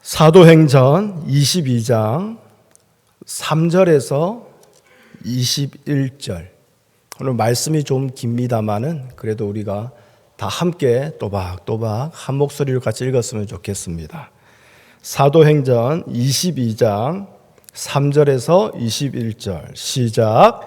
사도행전 22장 3절에서 21절. 오늘 말씀이 좀 깁니다만은 그래도 우리가 다 함께 또박또박 한 목소리로 같이 읽었으면 좋겠습니다. 사도행전 22장 3절에서 21절 시작.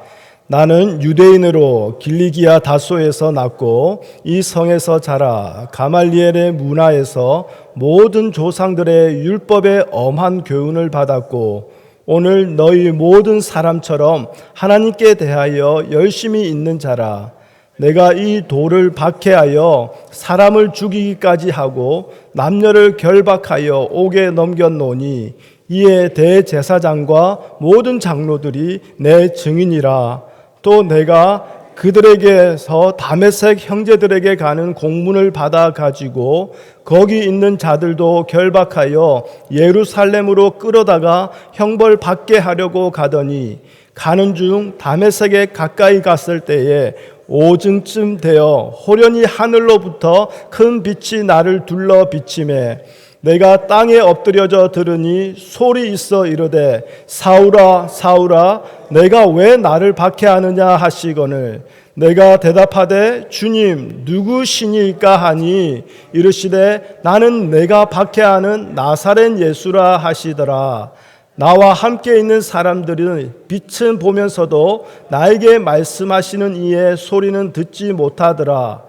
나는 유대인으로 길리기아 다소에서 났고 이 성에서 자라 가말리엘의 문화에서 모든 조상들의 율법의 엄한 교훈을 받았고 오늘 너희 모든 사람처럼 하나님께 대하여 열심히 있는 자라. 내가 이 돌을 박해하여 사람을 죽이기까지 하고 남녀를 결박하여 옥에 넘겼노니 이에 대제사장과 모든 장로들이 내 증인이라. 또 내가 그들에게서 다메섹 형제들에게 가는 공문을 받아 가지고 거기 있는 자들도 결박하여 예루살렘으로 끌어다가 형벌 받게 하려고 가더니 가는 중 다메섹에 가까이 갔을 때에 오중쯤 되어 호련히 하늘로부터 큰 빛이 나를 둘러 비치매 내가 땅에 엎드려져 들으니 소리 있어 이르되 사울아 사울아 내가 왜 나를 박해하느냐 하시거늘 내가 대답하되 주님 누구시니까 하니 이르시되 나는 내가 박해하는 나사렛 예수라 하시더라. 나와 함께 있는 사람들은 빛은 보면서도 나에게 말씀하시는 이의 소리는 듣지 못하더라.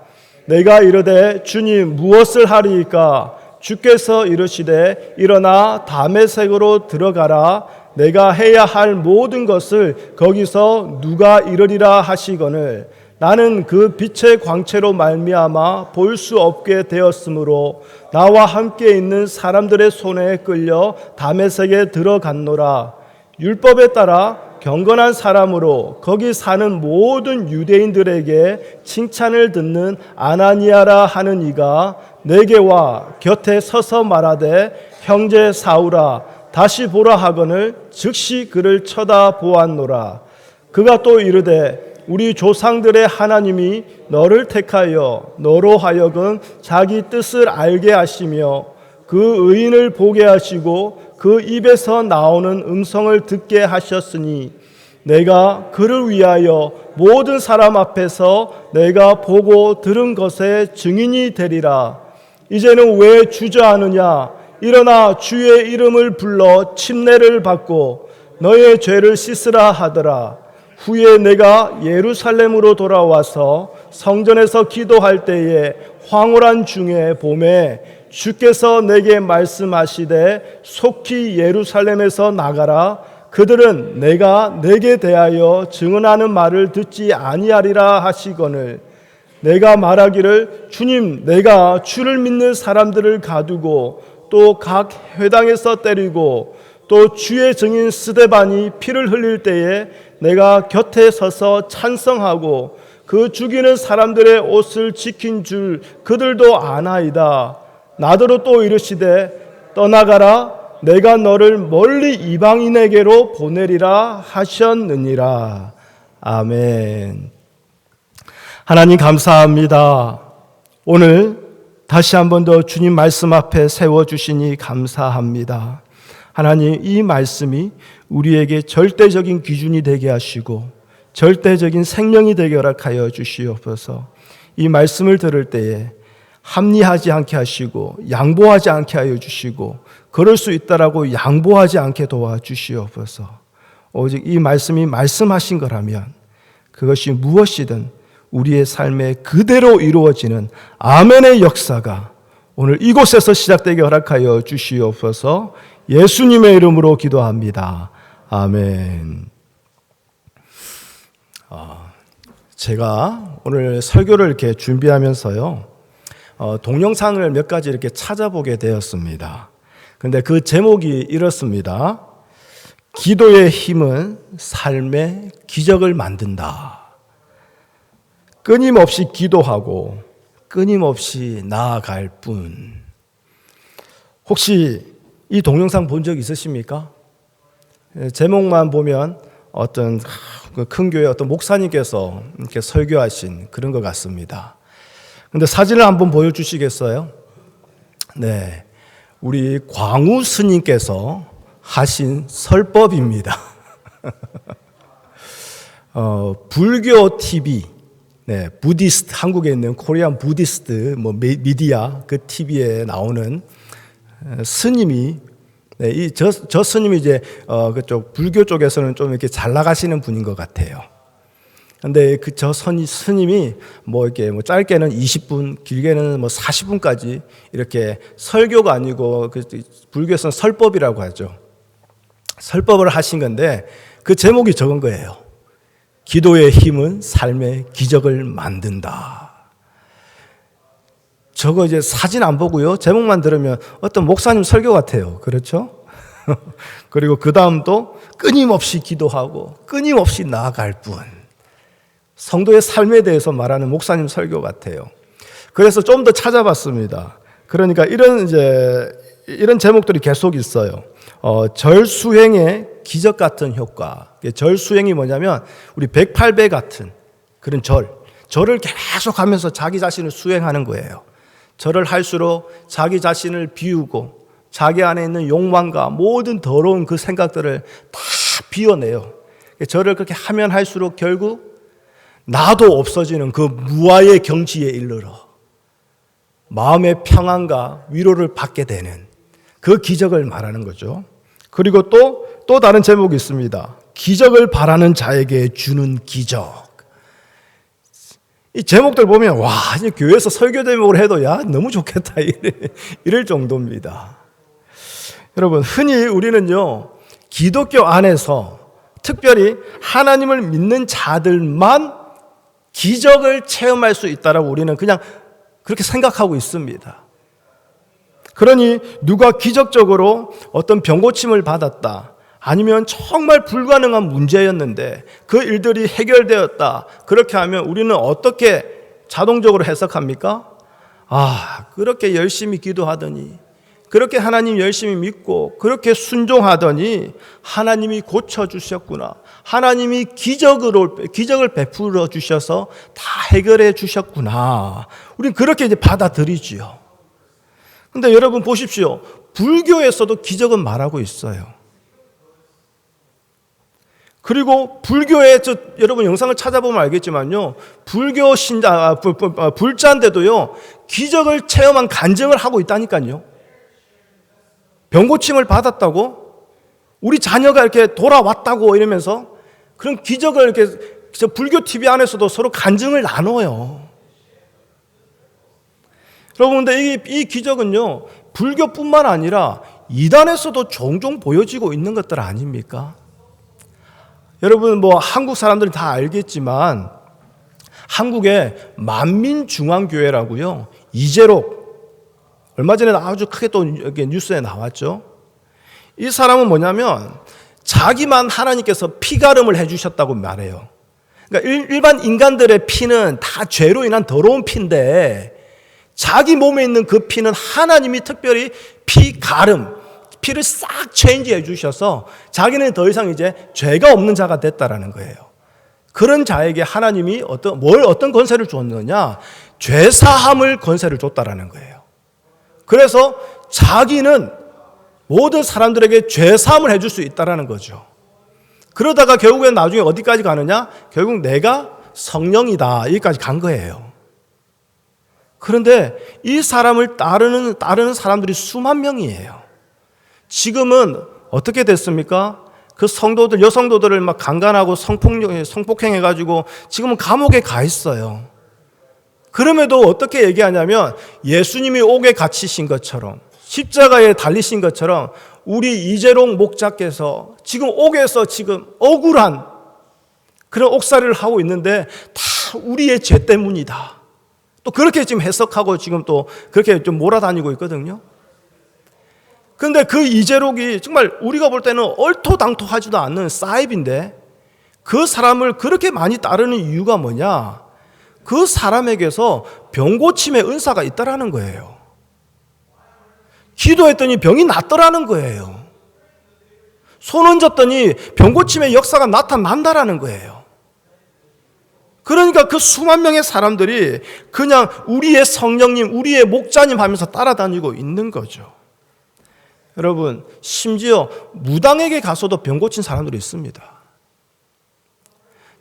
내가 이르되 주님 무엇을 하리이까? 주께서 이르시되 일어나 다메섹으로 들어가라. 내가 해야 할 모든 것을 거기서 누가 이르리라 하시거늘 나는 그 빛의 광채로 말미암아 볼 수 없게 되었으므로 나와 함께 있는 사람들의 손에 끌려 다메섹에 들어갔노라. 율법에 따라 경건한 사람으로 거기 사는 모든 유대인들에게 칭찬을 듣는 아나니아라 하는 이가 내게 와 곁에 서서 말하되 형제 사울아 다시 보라 하거늘 즉시 그를 쳐다보았노라. 그가 또 이르되 우리 조상들의 하나님이 너를 택하여 너로 하여금 자기 뜻을 알게 하시며 그 의인을 보게 하시고 그 입에서 나오는 음성을 듣게 하셨으니 내가 그를 위하여 모든 사람 앞에서 내가 보고 들은 것의 증인이 되리라. 이제는 왜 주저하느냐? 일어나 주의 이름을 불러 침례를 받고 너의 죄를 씻으라 하더라. 후에 내가 예루살렘으로 돌아와서 성전에서 기도할 때에 황홀한 중에 봄에 주께서 내게 말씀하시되 속히 예루살렘에서 나가라. 그들은 내가 내게 대하여 증언하는 말을 듣지 아니하리라 하시거늘 내가 말하기를 주님 내가 주를 믿는 사람들을 가두고 또 각 회당에서 때리고 또 주의 증인 스데반이 피를 흘릴 때에 내가 곁에 서서 찬성하고 그 죽이는 사람들의 옷을 지킨 줄 그들도 아나이다. 나더러 또 이르시되 떠나가라. 내가 너를 멀리 이방인에게로 보내리라 하셨느니라. 아멘. 하나님 감사합니다. 오늘 다시 한 번 더 주님 말씀 앞에 세워주시니 감사합니다. 하나님 이 말씀이 우리에게 절대적인 기준이 되게 하시고 절대적인 생명이 되게 허락하여 주시옵소서. 이 말씀을 들을 때에 합리하지 않게 하시고 양보하지 않게 하여 주시고 그럴 수 있다라고 양보하지 않게 도와주시옵소서. 오직 이 말씀이 말씀하신 거라면 그것이 무엇이든 우리의 삶에 그대로 이루어지는 아멘의 역사가 오늘 이곳에서 시작되게 허락하여 주시옵소서. 예수님의 이름으로 기도합니다. 아멘. 제가 오늘 설교를 이렇게 준비하면서요, 동영상을 몇 가지 이렇게 찾아보게 되었습니다. 그런데 그 제목이 이렇습니다. 기도의 힘은 삶의 기적을 만든다. 끊임없이 기도하고 끊임없이 나아갈 뿐. 혹시 이 동영상 본 적 있으십니까? 제목만 보면 어떤 큰 교회 어떤 목사님께서 이렇게 설교하신 그런 것 같습니다. 근데 사진을 한번 보여주시겠어요? 네. 우리 광우 스님께서 하신 설법입니다. 불교 TV, 네, 부디스트, 한국에 있는 코리안 부디스트 미디어 그 TV에 나오는 스님이, 네, 저 스님이 이제 그쪽 불교 쪽에서는 좀 이렇게 잘 나가시는 분인 것 같아요. 근데 저 스님이 이렇게 짧게는 20분, 길게는 40분까지 이렇게 설교가 아니고 불교에서는 설법이라고 하죠. 설법을 하신 건데 그 제목이 적은 거예요. 기도의 힘은 삶의 기적을 만든다. 저거 이제 사진 안 보고요. 제목만 들으면 어떤 목사님 설교 같아요. 그렇죠? 그리고 그 다음도 끊임없이 기도하고 끊임없이 나아갈 뿐. 성도의 삶에 대해서 말하는 목사님 설교 같아요. 그래서 좀 더 찾아봤습니다. 그러니까 이런 제목들이 계속 있어요. 절수행의 기적 같은 효과. 절수행이 뭐냐면 우리 108배 같은 그런 절을 계속 하면서 자기 자신을 수행하는 거예요. 절을 할수록 자기 자신을 비우고 자기 안에 있는 욕망과 모든 더러운 그 생각들을 다 비워내요. 절을 그렇게 하면 할수록 결국 나도 없어지는 그 무아의 경지에 이르러 마음의 평안과 위로를 받게 되는 그 기적을 말하는 거죠. 그리고 또 다른 제목이 있습니다. 기적을 바라는 자에게 주는 기적. 이 제목들 보면 와, 이제 교회에서 설교 제목을 해도 야 너무 좋겠다 이럴 정도입니다. 여러분, 흔히 우리는요 기독교 안에서 특별히 하나님을 믿는 자들만 기적을 체험할 수 있다라고 우리는 그냥 그렇게 생각하고 있습니다. 그러니 누가 기적적으로 어떤 병고침을 받았다, 아니면 정말 불가능한 문제였는데 그 일들이 해결되었다, 그렇게 하면 우리는 어떻게 자동적으로 해석합니까? 그렇게 열심히 기도하더니, 그렇게 하나님 열심히 믿고 그렇게 순종하더니 하나님이 고쳐주셨구나, 하나님이 기적을 베풀어 주셔서 다 해결해 주셨구나, 우리는 그렇게 이제 받아들이지요. 근데 여러분 보십시오. 불교에서도 기적은 말하고 있어요. 그리고 불교에 여러분 영상을 찾아보면 알겠지만요, 불교 신자 불자인데도요 기적을 체험한 간증을 하고 있다니까요. 병고침을 받았다고, 우리 자녀가 이렇게 돌아왔다고 이러면서 그런 기적을 이렇게 불교 TV 안에서도 서로 간증을 나눠요. 여러분, 근데 이 기적은요 불교뿐만 아니라 이단에서도 종종 보여지고 있는 것들 아닙니까? 여러분, 한국 사람들은 다 알겠지만 한국의 만민중앙교회라고요, 이재록, 얼마 전에 아주 크게 또 뉴스에 나왔죠. 이 사람은 뭐냐면 자기만 하나님께서 피가름을 해주셨다고 말해요. 그러니까 일반 인간들의 피는 다 죄로 인한 더러운 피인데 자기 몸에 있는 그 피는 하나님이 특별히 피를 싹 체인지해 주셔서 자기는 더 이상 이제 죄가 없는 자가 됐다라는 거예요. 그런 자에게 하나님이 어떤 권세를 줬느냐? 죄사함을 권세를 줬다라는 거예요. 그래서 자기는 모든 사람들에게 죄사함을 해줄 수 있다라는 거죠. 그러다가 결국엔 나중에 어디까지 가느냐? 결국 내가 성령이다, 여기까지 간 거예요. 그런데 이 사람을 따르는 사람들이 수만 명이에요. 지금은 어떻게 됐습니까? 그 여성도들을 막 강간하고 성폭행해가지고 지금은 감옥에 가 있어요. 그럼에도 어떻게 얘기하냐면 예수님이 옥에 갇히신 것처럼, 십자가에 달리신 것처럼 우리 이재롱 목자께서 지금 옥에서 지금 억울한 그런 옥살이를 하고 있는데 다 우리의 죄 때문이다, 또 그렇게 지금 해석하고 지금 또 그렇게 좀 몰아다니고 있거든요. 그런데 그 이재록이 정말 우리가 볼 때는 얼토당토하지도 않는 사입인데 그 사람을 그렇게 많이 따르는 이유가 뭐냐? 그 사람에게서 병고침의 은사가 있다라는 거예요. 기도했더니 병이 낫더라는 거예요. 손 얹었더니 병고침의 역사가 나타난다라는 거예요. 그러니까 그 수만 명의 사람들이 그냥 우리의 성령님, 우리의 목자님 하면서 따라다니고 있는 거죠. 여러분, 심지어 무당에게 가서도 병 고친 사람들이 있습니다.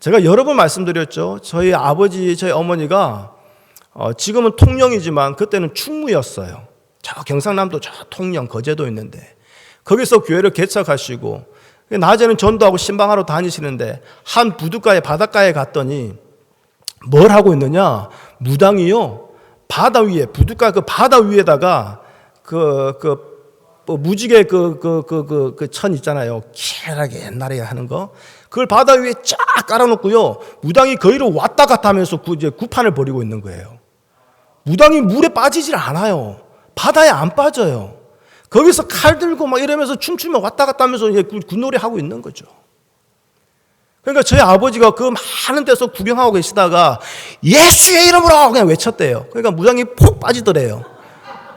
제가 여러 번 말씀드렸죠. 저희 아버지, 저희 어머니가 지금은 통영이지만 그때는 충무였어요. 저 경상남도 저 통영 거제도 있는데 거기서 교회를 개척하시고 낮에는 전도하고 신방하러 다니시는데 한 부둣가에 바닷가에 갔더니 뭘 하고 있느냐? 무당이요. 바다 위에 부둣가 그 바다 위에다가 무지개 천 있잖아요. 기하게 옛날에 하는 거. 그걸 바다 위에 쫙 깔아놓고요. 무당이 거기로 왔다 갔다 하면서 이제 구판을 벌이고 있는 거예요. 무당이 물에 빠지질 않아요. 바다에 안 빠져요. 거기서 칼 들고 막 이러면서 춤추며 왔다 갔다 하면서 이제 굿놀이 하고 있는 거죠. 그러니까 저희 아버지가 그 많은 데서 구경하고 계시다가 예수의 이름으로 그냥 외쳤대요. 그러니까 무당이 폭 빠지더래요.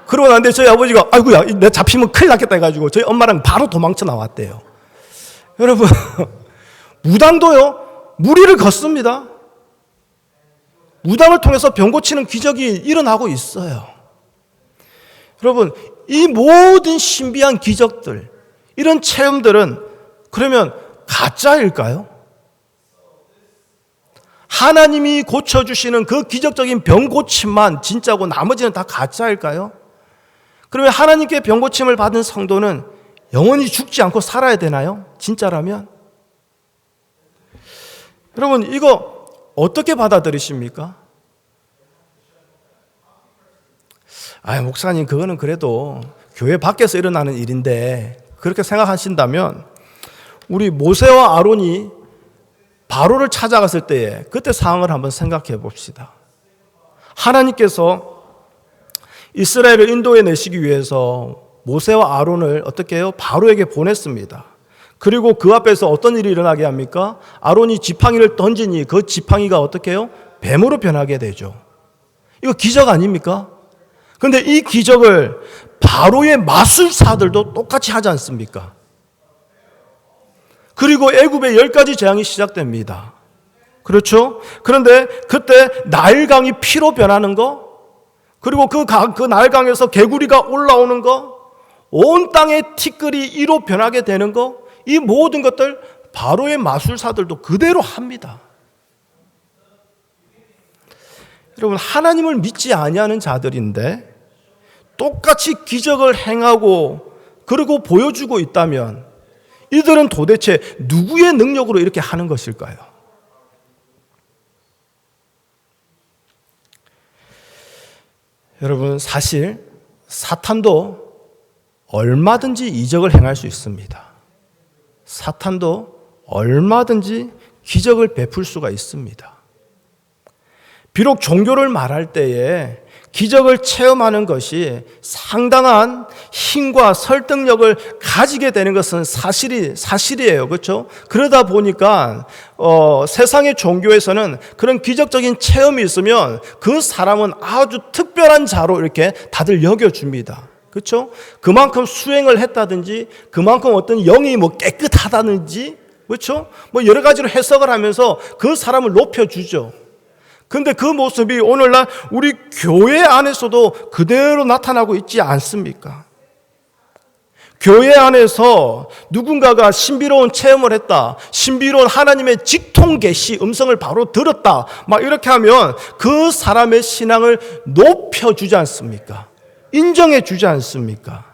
그러고 난데 저희 아버지가 아이고야 내가 잡히면 큰일 났겠다 해가지고 저희 엄마랑 바로 도망쳐 나왔대요. 여러분 무당도요 무리를 걷습니다. 무당을 통해서 병 고치는 기적이 일어나고 있어요. 여러분 이 모든 신비한 기적들 이런 체험들은 그러면 가짜일까요? 하나님이 고쳐주시는 그 기적적인 병 고침만 진짜고 나머지는 다 가짜일까요? 그러면 하나님께 병 고침을 받은 성도는 영원히 죽지 않고 살아야 되나요? 진짜라면? 여러분 이거 어떻게 받아들이십니까? 목사님 그거는 그래도 교회 밖에서 일어나는 일인데 그렇게 생각하신다면 우리 모세와 아론이 바로를 찾아갔을 때에 그때 상황을 한번 생각해 봅시다. 하나님께서 이스라엘을 인도해 내시기 위해서 모세와 아론을 어떻게 해요? 바로에게 보냈습니다. 그리고 그 앞에서 어떤 일이 일어나게 합니까? 아론이 지팡이를 던지니 그 지팡이가 어떻게 해요? 뱀으로 변하게 되죠. 이거 기적 아닙니까? 그런데 이 기적을 바로의 마술사들도 똑같이 하지 않습니까? 그리고 애굽의 10가지 재앙이 시작됩니다. 그렇죠? 그런데 그때 나일강이 피로 변하는 거, 그리고 그 나일강에서 개구리가 올라오는 거, 온 땅의 티끌이 이로 변하게 되는 거, 이 모든 것들 바로의 마술사들도 그대로 합니다. 여러분 하나님을 믿지 아니하는 자들인데 똑같이 기적을 행하고 그리고 보여주고 있다면 이들은 도대체 누구의 능력으로 이렇게 하는 것일까요? 여러분 사실 사탄도 얼마든지 이적을 행할 수 있습니다. 사탄도 얼마든지 기적을 베풀 수가 있습니다. 비록 종교를 말할 때에 기적을 체험하는 것이 상당한 힘과 설득력을 가지게 되는 것은 사실이에요. 그렇죠? 그러다 보니까 세상의 종교에서는 그런 기적적인 체험이 있으면 그 사람은 아주 특별한 자로 이렇게 다들 여겨줍니다. 그렇죠? 그만큼 수행을 했다든지 그만큼 어떤 영이 깨끗하다든지 그렇죠? 여러 가지로 해석을 하면서 그 사람을 높여주죠. 근데 그 모습이 오늘날 우리 교회 안에서도 그대로 나타나고 있지 않습니까? 교회 안에서 누군가가 신비로운 체험을 했다, 신비로운 하나님의 직통 계시 음성을 바로 들었다, 막 이렇게 하면 그 사람의 신앙을 높여주지 않습니까? 인정해주지 않습니까?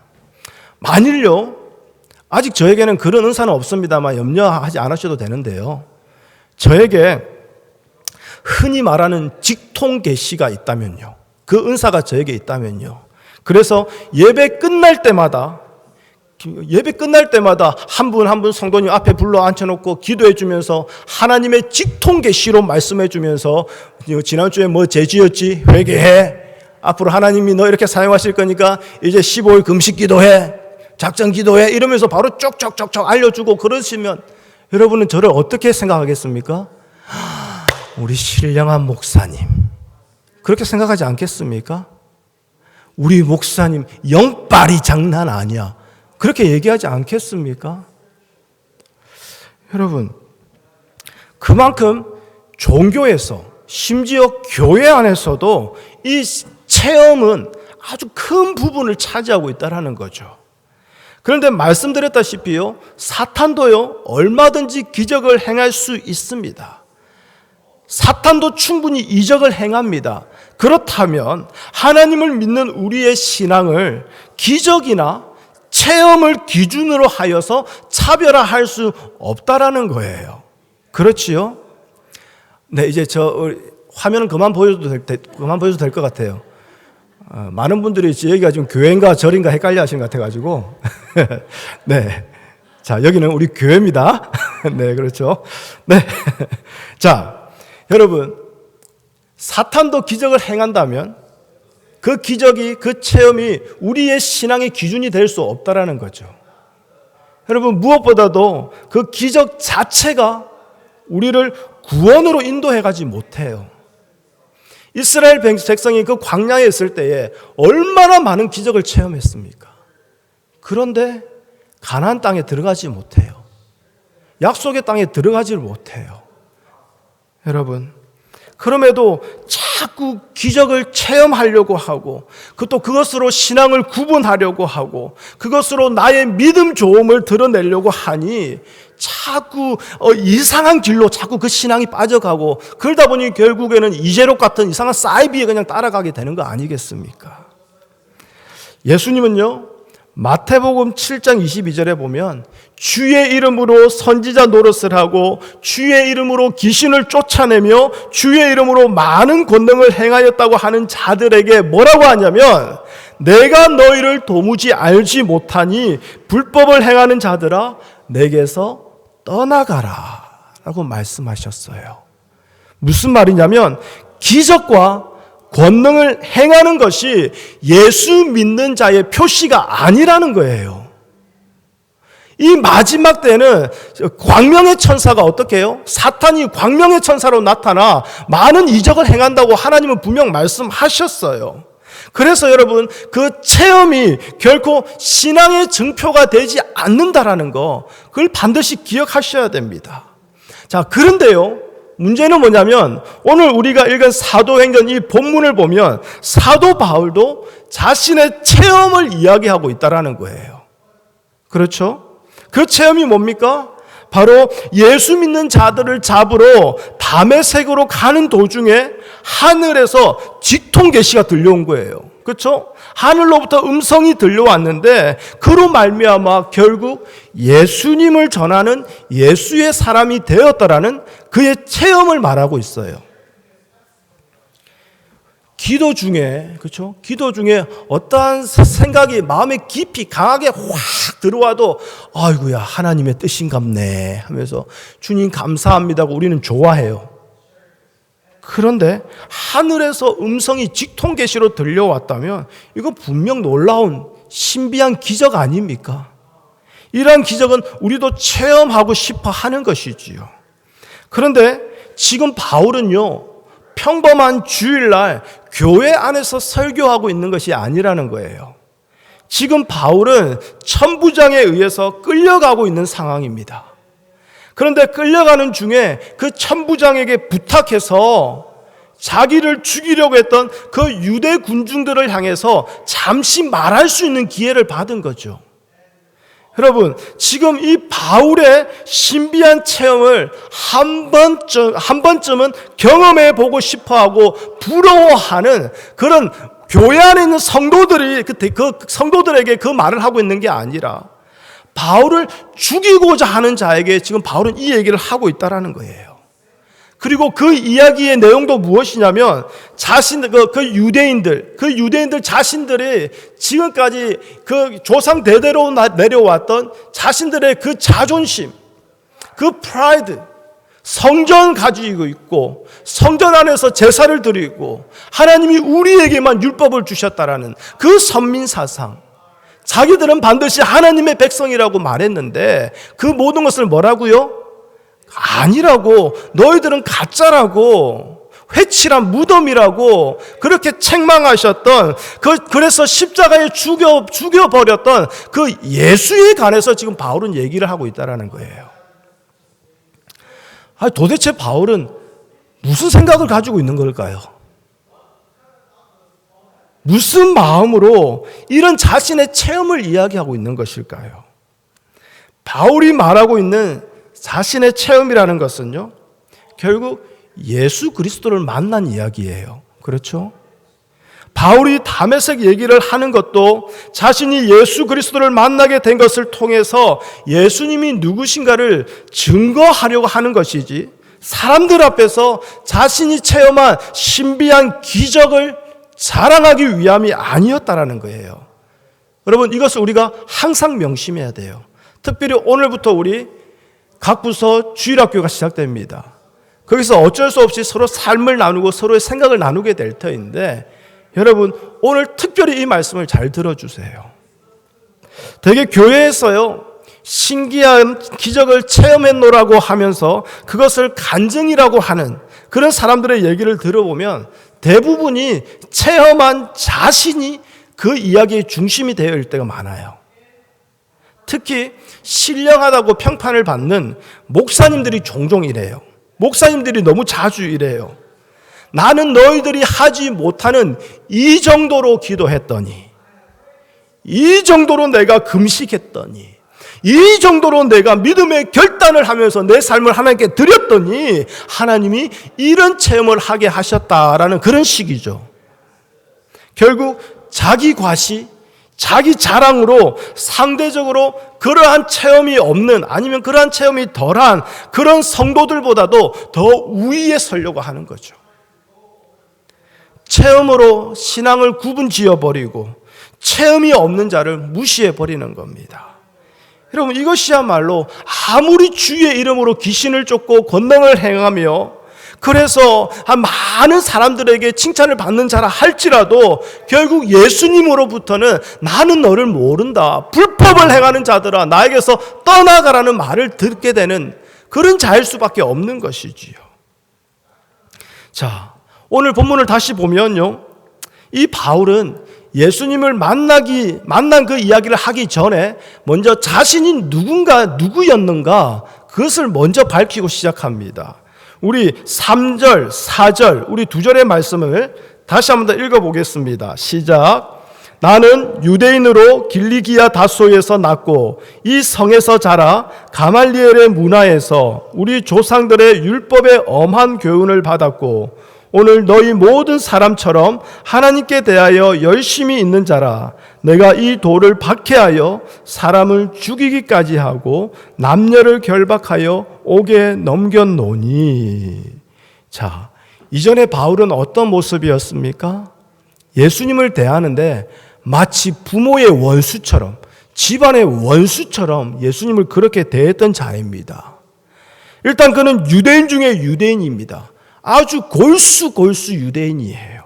만일요, 아직 저에게는 그런 은사는 없습니다만 염려하지 않으셔도 되는데요, 저에게 흔히 말하는 직통 계시가 있다면요, 그 은사가 저에게 있다면요, 그래서 예배 끝날 때마다 한 분 한 분 성도님 앞에 불러 앉혀놓고 기도해 주면서 하나님의 직통 계시로 말씀해 주면서 지난주에 죄 지었지? 회개해. 앞으로 하나님이 너 이렇게 사용하실 거니까 이제 15일 금식 기도해. 작전 기도해. 이러면서 바로 쪽쪽쪽쪽 알려주고 그러시면 여러분은 저를 어떻게 생각하겠습니까? 우리 신령한 목사님. 그렇게 생각하지 않겠습니까? 우리 목사님 영빨이 장난 아니야. 그렇게 얘기하지 않겠습니까? 여러분, 그만큼 종교에서 심지어 교회 안에서도 이 체험은 아주 큰 부분을 차지하고 있다는 거죠. 그런데 말씀드렸다시피요, 사탄도요, 얼마든지 기적을 행할 수 있습니다. 사탄도 충분히 이적을 행합니다. 그렇다면 하나님을 믿는 우리의 신앙을 기적이나 체험을 기준으로 하여서 차별화할 수 없다라는 거예요. 그렇지요? 네, 이제 화면은 그만 보여도 될 것 같아요. 많은 분들이 여기가 지금 교회인가 절인가 헷갈려 하시는 것 같아가지고. 네. 자, 여기는 우리 교회입니다. 네, 그렇죠. 네. 자, 여러분, 사탄도 기적을 행한다면 그 기적이, 그 체험이 우리의 신앙의 기준이 될 수 없다라는 거죠. 여러분, 무엇보다도 그 기적 자체가 우리를 구원으로 인도해 가지 못해요. 이스라엘 백성이 그 광야에 있을 때에 얼마나 많은 기적을 체험했습니까? 그런데 가나안 땅에 들어가지 못해요. 약속의 땅에 들어가지 못해요. 여러분, 그럼에도 자꾸 기적을 체험하려고 하고, 또 그것으로 신앙을 구분하려고 하고, 그것으로 나의 믿음 조음을 드러내려고 하니 자꾸 이상한 길로 자꾸 그 신앙이 빠져가고, 그러다 보니 결국에는 이재록 같은 이상한 사이비에 그냥 따라가게 되는 거 아니겠습니까? 예수님은요, 마태복음 7장 22절에 보면 주의 이름으로 선지자 노릇을 하고 주의 이름으로 귀신을 쫓아내며 주의 이름으로 많은 권능을 행하였다고 하는 자들에게 뭐라고 하냐면, 내가 너희를 도무지 알지 못하니 불법을 행하는 자들아 내게서 떠나가라 라고 말씀하셨어요. 무슨 말이냐면, 기적과 권능을 행하는 것이 예수 믿는 자의 표시가 아니라는 거예요. 이 마지막 때는 광명의 천사가 어떻게 해요? 사탄이 광명의 천사로 나타나 많은 이적을 행한다고 하나님은 분명 말씀하셨어요. 그래서 여러분, 그 체험이 결코 신앙의 증표가 되지 않는다라는 거, 그걸 반드시 기억하셔야 됩니다. 자, 그런데요, 문제는 뭐냐면 오늘 우리가 읽은 사도행전 이 본문을 보면 사도 바울도 자신의 체험을 이야기하고 있다라는 거예요. 그렇죠? 그 체험이 뭡니까? 바로 예수 믿는 자들을 잡으러 다메섹으로 가는 도중에 하늘에서 직통 계시가 들려온 거예요. 그렇죠? 하늘로부터 음성이 들려왔는데 그로 말미암아 결국 예수님을 전하는 예수의 사람이 되었다라는 그의 체험을 말하고 있어요. 기도 중에, 그렇죠? 기도 중에 어떠한 생각이 마음에 깊이 강하게 확 들어와도 아이고야, 하나님의 뜻인갑네 하면서 주님 감사합니다고 우리는 좋아해요. 그런데 하늘에서 음성이 직통 계시로 들려왔다면 이거 분명 놀라운 신비한 기적 아닙니까? 이러한 기적은 우리도 체험하고 싶어 하는 것이지요. 그런데 지금 바울은요, 평범한 주일날 교회 안에서 설교하고 있는 것이 아니라는 거예요. 지금 바울은 천부장에 의해서 끌려가고 있는 상황입니다. 그런데 끌려가는 중에 그 천부장에게 부탁해서 자기를 죽이려고 했던 그 유대 군중들을 향해서 잠시 말할 수 있는 기회를 받은 거죠. 여러분, 지금 이 바울의 신비한 체험을 한 번쯤은 경험해 보고 싶어 하고 부러워하는 그런 교회 안에 있는 성도들이 그 성도들에게 그 말을 하고 있는 게 아니라 바울을 죽이고자 하는 자에게 지금 바울은 이 얘기를 하고 있다라는 거예요. 그리고 그 이야기의 내용도 무엇이냐면 그 유대인들 자신들이 지금까지 그 조상 대대로 내려왔던 자신들의 그 자존심, 그 프라이드, 성전 가지고 있고 성전 안에서 제사를 드리고 하나님이 우리에게만 율법을 주셨다라는 그 선민 사상, 자기들은 반드시 하나님의 백성이라고 말했는데 그 모든 것을 뭐라고요? 아니라고, 너희들은 가짜라고, 회칠한 무덤이라고 그렇게 책망하셨던 그래서 십자가에 죽여버렸던 그 예수에 관해서 지금 바울은 얘기를 하고 있다는 거예요. 도대체 바울은 무슨 생각을 가지고 있는 걸까요? 무슨 마음으로 이런 자신의 체험을 이야기하고 있는 것일까요? 바울이 말하고 있는 자신의 체험이라는 것은요, 결국 예수 그리스도를 만난 이야기예요. 그렇죠? 바울이 다메섹 얘기를 하는 것도 자신이 예수 그리스도를 만나게 된 것을 통해서 예수님이 누구신가를 증거하려고 하는 것이지, 사람들 앞에서 자신이 체험한 신비한 기적을 자랑하기 위함이 아니었다라는 거예요. 여러분, 이것을 우리가 항상 명심해야 돼요. 특별히 오늘부터 우리 각 부서 주일학교가 시작됩니다. 거기서 어쩔 수 없이 서로 삶을 나누고 서로의 생각을 나누게 될 터인데, 여러분, 오늘 특별히 이 말씀을 잘 들어주세요. 되게 교회에서요, 신기한 기적을 체험했노라고 하면서 그것을 간증이라고 하는 그런 사람들의 얘기를 들어보면 대부분이 체험한 자신이 그 이야기의 중심이 되어 있을 때가 많아요. 특히 신령하다고 평판을 받는 목사님들이 종종 이래요. 목사님들이 너무 자주 이래요. 나는 너희들이 하지 못하는 이 정도로 기도했더니, 이 정도로 내가 금식했더니, 이 정도로 내가 믿음의 결단을 하면서 내 삶을 하나님께 드렸더니 하나님이 이런 체험을 하게 하셨다라는 그런 식이죠. 결국 자기 과시, 자기 자랑으로 상대적으로 그러한 체험이 없는, 아니면 그러한 체험이 덜한 그런 성도들보다도 더 우위에 서려고 하는 거죠. 체험으로 신앙을 구분 지어버리고 체험이 없는 자를 무시해버리는 겁니다. 여러분, 이것이야말로 아무리 주의 이름으로 귀신을 쫓고 권능을 행하며 그래서 많은 사람들에게 칭찬을 받는 자라 할지라도 결국 예수님으로부터는 나는 너를 모른다, 불법을 행하는 자들아 나에게서 떠나가라는 말을 듣게 되는 그런 자일 수밖에 없는 것이지요. 자, 오늘 본문을 다시 보면요, 이 바울은 예수님을 만난 그 이야기를 하기 전에 먼저 자신이 누구였는가 그것을 먼저 밝히고 시작합니다. 우리 3절, 4절, 우리 2절의 말씀을 다시 한번 더 읽어보겠습니다. 시작. 나는 유대인으로 길리기아 다소에서 났고 이 성에서 자라 가말리엘의 문화에서 우리 조상들의 율법의 엄한 교훈을 받았고 오늘 너희 모든 사람처럼 하나님께 대하여 열심히 있는 자라. 내가 이 돌을 박해하여 사람을 죽이기까지 하고 남녀를 결박하여 옥에 넘겼노니. 자, 이전에 바울은 어떤 모습이었습니까? 예수님을 대하는데 마치 부모의 원수처럼, 집안의 원수처럼 예수님을 그렇게 대했던 자입니다. 일단 그는 유대인 중에 유대인입니다. 아주 골수 유대인이에요.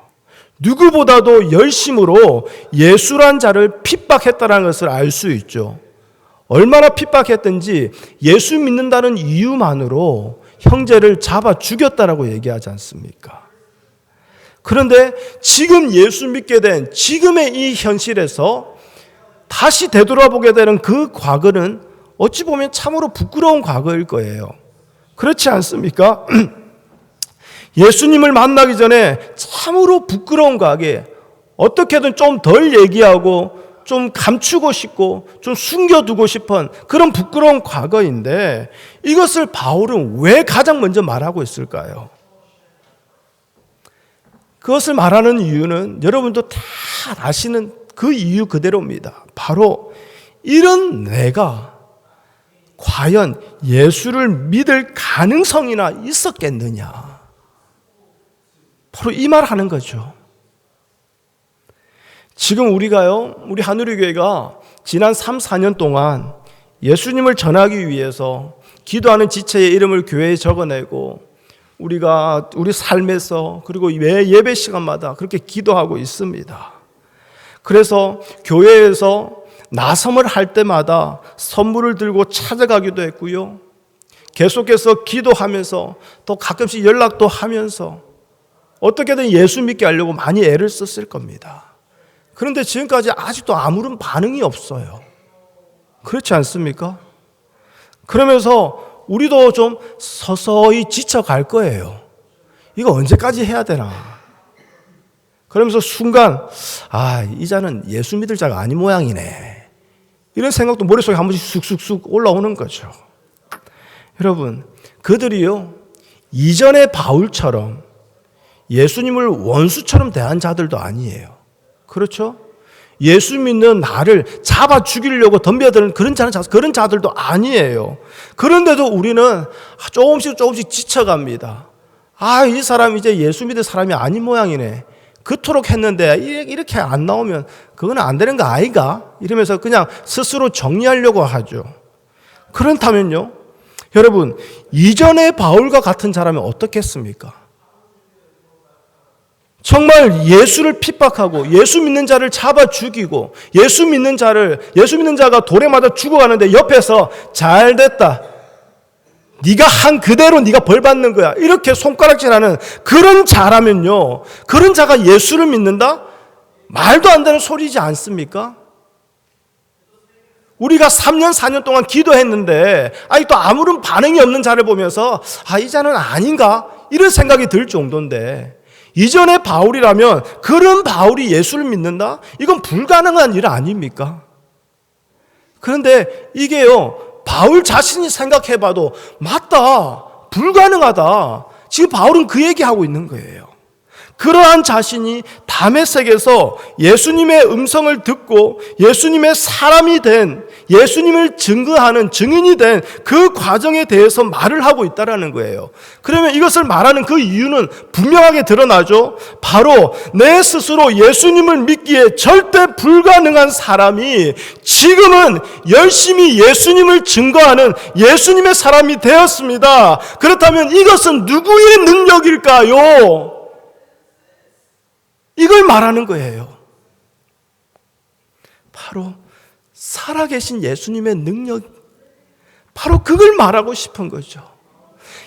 누구보다도 열심으로 예수란 자를 핍박했다는 것을 알 수 있죠. 얼마나 핍박했든지 예수 믿는다는 이유만으로 형제를 잡아 죽였다라고 얘기하지 않습니까? 그런데 지금 예수 믿게 된 지금의 이 현실에서 다시 되돌아보게 되는 그 과거는 어찌 보면 참으로 부끄러운 과거일 거예요. 그렇지 않습니까? 예수님을 만나기 전에 참으로 부끄러운 과거, 어떻게든 좀 덜 얘기하고 좀 감추고 싶고 좀 숨겨두고 싶은 그런 부끄러운 과거인데 이것을 바울은 왜 가장 먼저 말하고 있을까요? 그것을 말하는 이유는 여러분도 다 아시는 그 이유 그대로입니다. 바로 이런 내가 과연 예수를 믿을 가능성이나 있었겠느냐. 바로 이 말 하는 거죠. 지금 우리가요, 우리 하늘의교회가 지난 3, 4년 동안 예수님을 전하기 위해서 기도하는 지체의 이름을 교회에 적어내고 우리가 우리 삶에서 그리고 매 예배 시간마다 그렇게 기도하고 있습니다. 그래서 교회에서 나섬을 할 때마다 선물을 들고 찾아가기도 했고요. 계속해서 기도하면서 또 가끔씩 연락도 하면서 어떻게든 예수 믿게 하려고 많이 애를 썼을 겁니다. 그런데 지금까지 아직도 아무런 반응이 없어요. 그렇지 않습니까? 그러면서 우리도 좀 서서히 지쳐갈 거예요. 이거 언제까지 해야 되나? 그러면서 순간 이 자는 예수 믿을 자가 아닌 모양이네, 이런 생각도 머릿속에 한 번씩 쑥쑥쑥 올라오는 거죠. 여러분, 그들이요 이전의 바울처럼 예수님을 원수처럼 대한 자들도 아니에요. 그렇죠? 예수 믿는 나를 잡아 죽이려고 덤벼드는 그런 자들도 아니에요. 그런데도 우리는 조금씩 지쳐갑니다. 이 사람 이제 예수 믿을 사람이 아닌 모양이네, 그토록 했는데 이렇게 안 나오면 그건 안 되는 거 아이가? 이러면서 그냥 스스로 정리하려고 하죠. 그렇다면요, 여러분, 이전의 바울과 같은 사람이 어떻겠습니까? 정말 예수를 핍박하고 예수 믿는 자를 잡아 죽이고 예수 믿는 자가 돌에 맞아 죽어가는데 옆에서 잘 됐다, 네가 한 그대로 네가 벌 받는 거야, 이렇게 손가락질하는 그런 자라면요, 그런 자가 예수를 믿는다? 말도 안 되는 소리지 않습니까? 우리가 3년 4년 동안 기도했는데 또 아무런 반응이 없는 자를 보면서 이 자는 아닌가, 이런 생각이 들 정도인데, 이전의 바울이라면 그런 바울이 예수를 믿는다? 이건 불가능한 일 아닙니까? 그런데 이게요, 바울 자신이 생각해봐도 맞다, 불가능하다, 지금 바울은 그 얘기하고 있는 거예요. 그러한 자신이 다메섹에서 예수님의 음성을 듣고 예수님의 사람이 된, 예수님을 증거하는 증인이 된 그 과정에 대해서 말을 하고 있다는 거예요. 그러면 이것을 말하는 그 이유는 분명하게 드러나죠. 바로 내 스스로 예수님을 믿기에 절대 불가능한 사람이 지금은 열심히 예수님을 증거하는 예수님의 사람이 되었습니다. 그렇다면 이것은 누구의 능력일까요? 이걸 말하는 거예요. 바로 살아계신 예수님의 능력, 바로 그걸 말하고 싶은 거죠.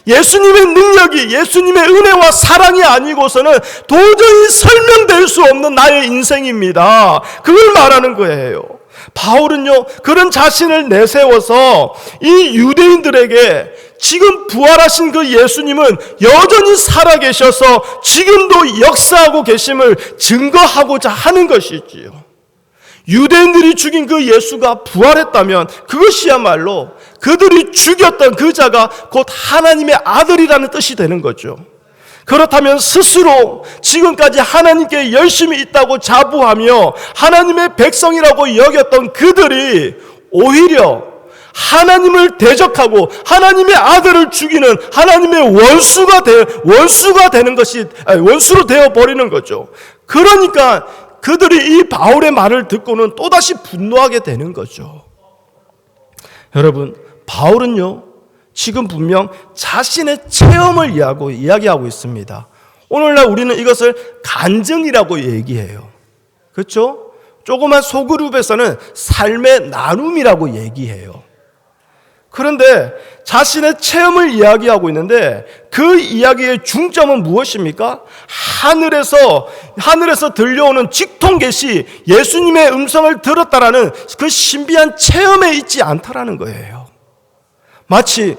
예수님의 능력이 예수님의 은혜와 사랑이 아니고서는 도저히 설명될 수 없는 나의 인생입니다. 그걸 말하는 거예요. 바울은요, 그런 자신을 내세워서 이 유대인들에게 지금 부활하신 그 예수님은 여전히 살아계셔서 지금도 역사하고 계심을 증거하고자 하는 것이지요. 유대인들이 죽인 그 예수가 부활했다면 그것이야말로 그들이 죽였던 그 자가 곧 하나님의 아들이라는 뜻이 되는 거죠. 그렇다면 스스로 지금까지 하나님께 열심히 있다고 자부하며 하나님의 백성이라고 여겼던 그들이 오히려 하나님을 대적하고 하나님의 아들을 죽이는 하나님의 원수가 되는 것이, 원수로 되어 버리는 거죠. 그러니까 그들이 이 바울의 말을 듣고는 또다시 분노하게 되는 거죠. 여러분, 바울은요, 지금 분명 자신의 체험을 이야기하고 있습니다. 오늘날 우리는 이것을 간증이라고 얘기해요. 그렇죠? 조그만 소그룹에서는 삶의 나눔이라고 얘기해요. 그런데 자신의 체험을 이야기하고 있는데 그 이야기의 중점은 무엇입니까? 하늘에서 들려오는 직통계시, 예수님의 음성을 들었다라는 그 신비한 체험에 있지 않다라는 거예요. 마치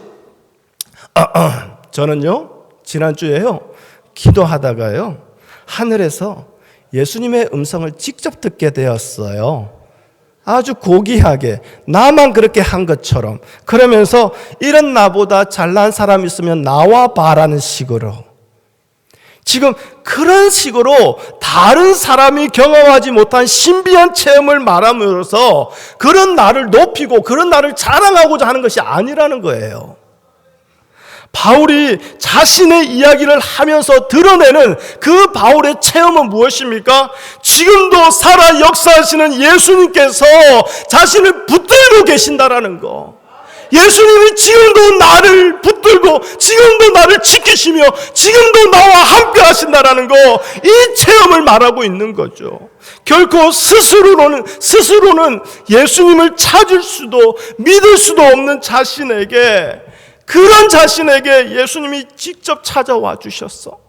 저는요, 지난주에요, 기도하다가요, 하늘에서 예수님의 음성을 직접 듣게 되었어요. 아주 고귀하게, 나만 그렇게 한 것처럼. 그러면서 이런 나보다 잘난 사람 있으면 나와 봐라는 식으로. 지금 그런 식으로 다른 사람이 경험하지 못한 신비한 체험을 말함으로써 그런 나를 높이고 그런 나를 자랑하고자 하는 것이 아니라는 거예요. 바울이 자신의 이야기를 하면서 드러내는 그 바울의 체험은 무엇입니까? 지금도 살아 역사하시는 예수님께서 자신을 붙들고 계신다라는 거. 예수님이 지금도 나를 붙들고 지금도 나를 지키시며 지금도 나와 함께 하신다라는 거, 이 체험을 말하고 있는 거죠. 결코 스스로는 예수님을 찾을 수도 믿을 수도 없는 자신에게, 그런 자신에게 예수님이 직접 찾아와 주셨어.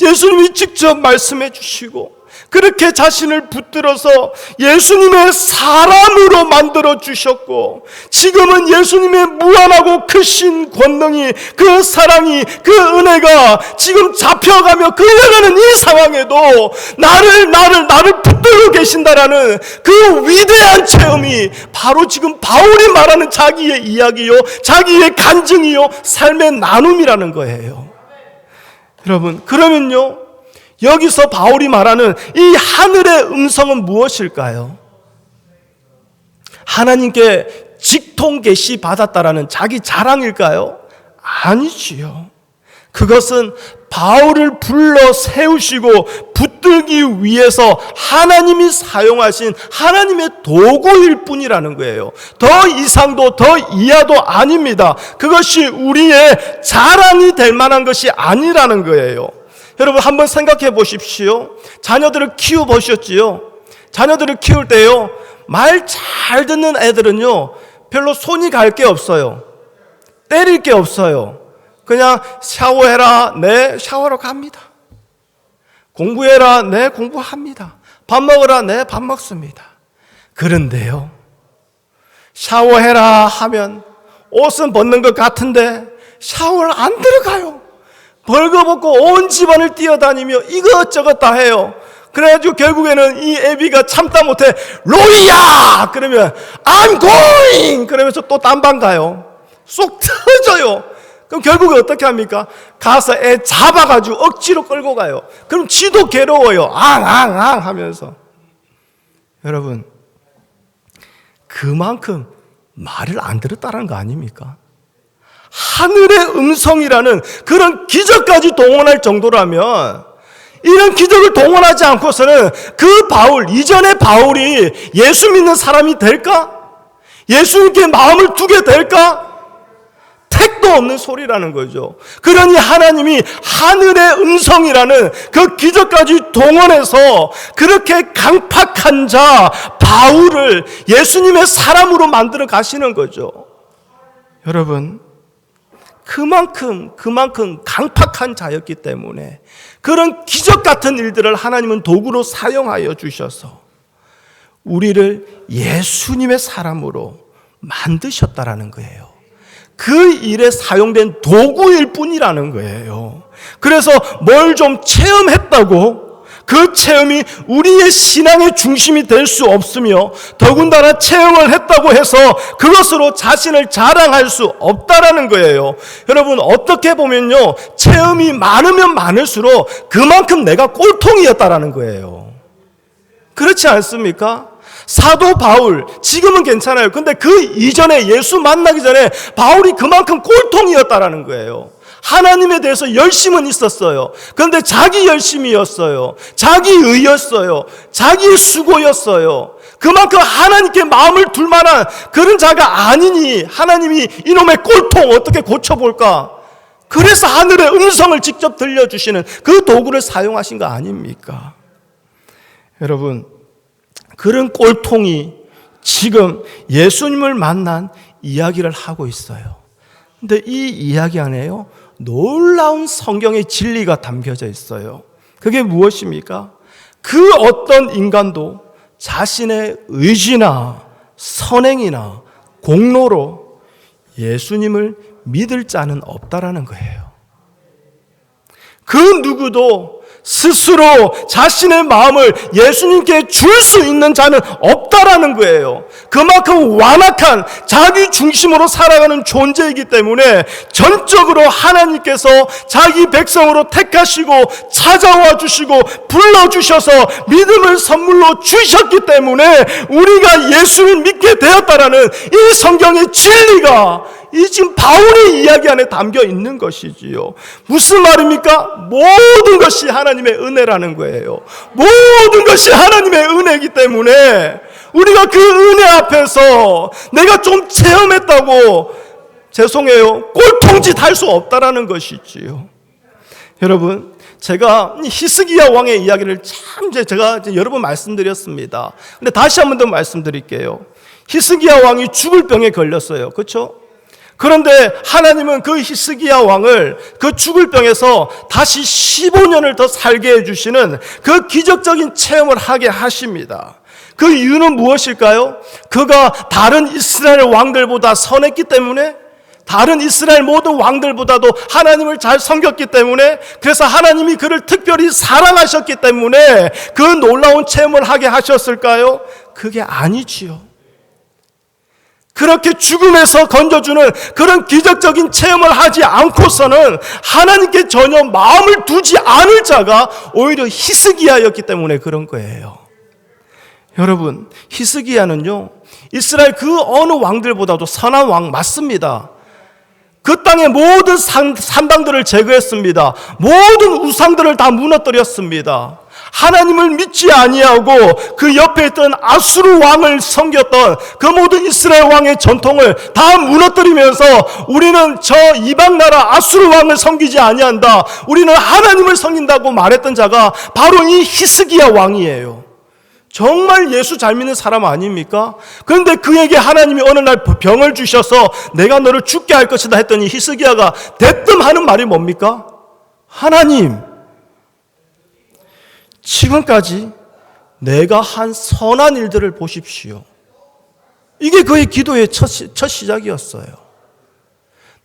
예수님이 직접 말씀해 주시고 그렇게 자신을 붙들어서 예수님의 사람으로 만들어 주셨고, 지금은 예수님의 무한하고 크신 권능이, 그 사랑이, 그 은혜가 지금 잡혀가며 끌려가는 이 상황에도 나를 붙들고 계신다라는 그 위대한 체험이 바로 지금 바울이 말하는 자기의 이야기요, 자기의 간증이요, 삶의 나눔이라는 거예요. 여러분, 그러면요, 여기서 바울이 말하는 이 하늘의 음성은 무엇일까요? 하나님께 직통 계시 받았다라는 자기 자랑일까요? 아니지요. 그것은 바울을 불러 세우시고 붙들기 위해서 하나님이 사용하신 하나님의 도구일 뿐이라는 거예요. 더 이상도 더 이하도 아닙니다. 그것이 우리의 자랑이 될 만한 것이 아니라는 거예요. 여러분, 한번 생각해 보십시오. 자녀들을 키워보셨지요? 자녀들을 키울 때요, 말 잘 듣는 애들은요, 별로 손이 갈 게 없어요. 때릴 게 없어요. 그냥 샤워해라, 네, 샤워하러 갑니다. 공부해라, 네, 공부합니다. 밥 먹으라, 네, 밥 먹습니다. 그런데요, 샤워해라 하면 옷은 벗는 것 같은데 샤워를 안 들어가요. 벌거벗고 온 집안을 뛰어다니며 이것저것 다 해요. 그래가지고 결국에는 이 애비가 참다 못해 로이야! 그러면 I'm going! 그러면서 또 딴 방 가요. 쏙 터져요. 그럼 결국에 어떻게 합니까? 가서 애 잡아가지고 억지로 끌고 가요. 그럼 지도 괴로워요. 앙앙앙 하면서. 여러분, 그만큼 말을 안 들었다는 거 아닙니까? 하늘의 음성이라는 그런 기적까지 동원할 정도라면, 이런 기적을 동원하지 않고서는 그 바울, 이전의 바울이 예수 믿는 사람이 될까? 예수님께 마음을 두게 될까? 택도 없는 소리라는 거죠. 그러니 하나님이 하늘의 음성이라는 그 기적까지 동원해서 그렇게 강팍한 자 바울을 예수님의 사람으로 만들어 가시는 거죠. 여러분, 그만큼 강팍한 자였기 때문에 그런 기적 같은 일들을 하나님은 도구로 사용하여 주셔서 우리를 예수님의 사람으로 만드셨다라는 거예요. 그 일에 사용된 도구일 뿐이라는 거예요. 그래서 뭘 좀 체험했다고 그 체험이 우리의 신앙의 중심이 될 수 없으며, 더군다나 체험을 했다고 해서 그것으로 자신을 자랑할 수 없다라는 거예요. 여러분, 어떻게 보면요, 체험이 많으면 많을수록 그만큼 내가 꼴통이었다라는 거예요. 그렇지 않습니까? 사도 바울, 지금은 괜찮아요. 근데 그 이전에, 예수 만나기 전에 바울이 그만큼 꼴통이었다라는 거예요. 하나님에 대해서 열심은 있었어요. 그런데 자기 열심이었어요. 자기 의였어요. 자기의 수고였어요. 그만큼 하나님께 마음을 둘 만한 그런 자가 아니니 하나님이 이놈의 꼴통 어떻게 고쳐볼까? 그래서 하늘의 음성을 직접 들려주시는 그 도구를 사용하신 거 아닙니까? 여러분, 그런 꼴통이 지금 예수님을 만난 이야기를 하고 있어요. 근데 이 이야기 안에요, 놀라운 성경의 진리가 담겨져 있어요. 그게 무엇입니까? 그 어떤 인간도 자신의 의지나 선행이나 공로로 예수님을 믿을 자는 없다라는 거예요. 그 누구도 스스로 자신의 마음을 예수님께 줄 수 있는 자는 없다라는 거예요. 그만큼 완악한 자기 중심으로 살아가는 존재이기 때문에 전적으로 하나님께서 자기 백성으로 택하시고 찾아와 주시고 불러주셔서 믿음을 선물로 주셨기 때문에 우리가 예수를 믿게 되었다라는 이 성경의 진리가 이 지금 바울의 이야기 안에 담겨 있는 것이지요. 무슨 말입니까? 모든 것이 하나님의 은혜라는 거예요. 모든 것이 하나님의 은혜이기 때문에 우리가 그 은혜 앞에서 내가 좀 체험했다고 죄송해요, 꼴통짓 할 수 없다라는 것이지요. 여러분, 제가 히스기야 왕의 이야기를 참 제가 여러 번 말씀드렸습니다. 근데 다시 한 번 더 말씀드릴게요. 히스기야 왕이 죽을 병에 걸렸어요. 그렇죠? 그런데 하나님은 그 히스기야 왕을 그 죽을 병에서 다시 15년을 더 살게 해주시는 그 기적적인 체험을 하게 하십니다. 그 이유는 무엇일까요? 그가 다른 이스라엘 왕들보다 선했기 때문에, 다른 이스라엘 모든 왕들보다도 하나님을 잘 섬겼기 때문에, 그래서 하나님이 그를 특별히 사랑하셨기 때문에 그 놀라운 체험을 하게 하셨을까요? 그게 아니지요. 그렇게 죽음에서 건져주는 그런 기적적인 체험을 하지 않고서는 하나님께 전혀 마음을 두지 않을 자가 오히려 히스기야였기 때문에 그런 거예요. 여러분, 히스기야는요, 이스라엘 그 어느 왕들보다도 선한 왕 맞습니다. 그 땅의 모든 산당들을 제거했습니다. 모든 우상들을 다 무너뜨렸습니다. 하나님을 믿지 아니하고 그 옆에 있던 아수르 왕을 섬겼던 그 모든 이스라엘 왕의 전통을 다 무너뜨리면서 우리는 저 이방 나라 아수르 왕을 섬기지 아니한다, 우리는 하나님을 섬긴다고 말했던 자가 바로 이 히스기야 왕이에요. 정말 예수 잘 믿는 사람 아닙니까? 그런데 그에게 하나님이 어느 날 병을 주셔서 내가 너를 죽게 할 것이다 했더니 히스기야가 대뜸 하는 말이 뭡니까? 하나님, 지금까지 내가 한 선한 일들을 보십시오. 이게 그의 기도의 첫 시작이었어요.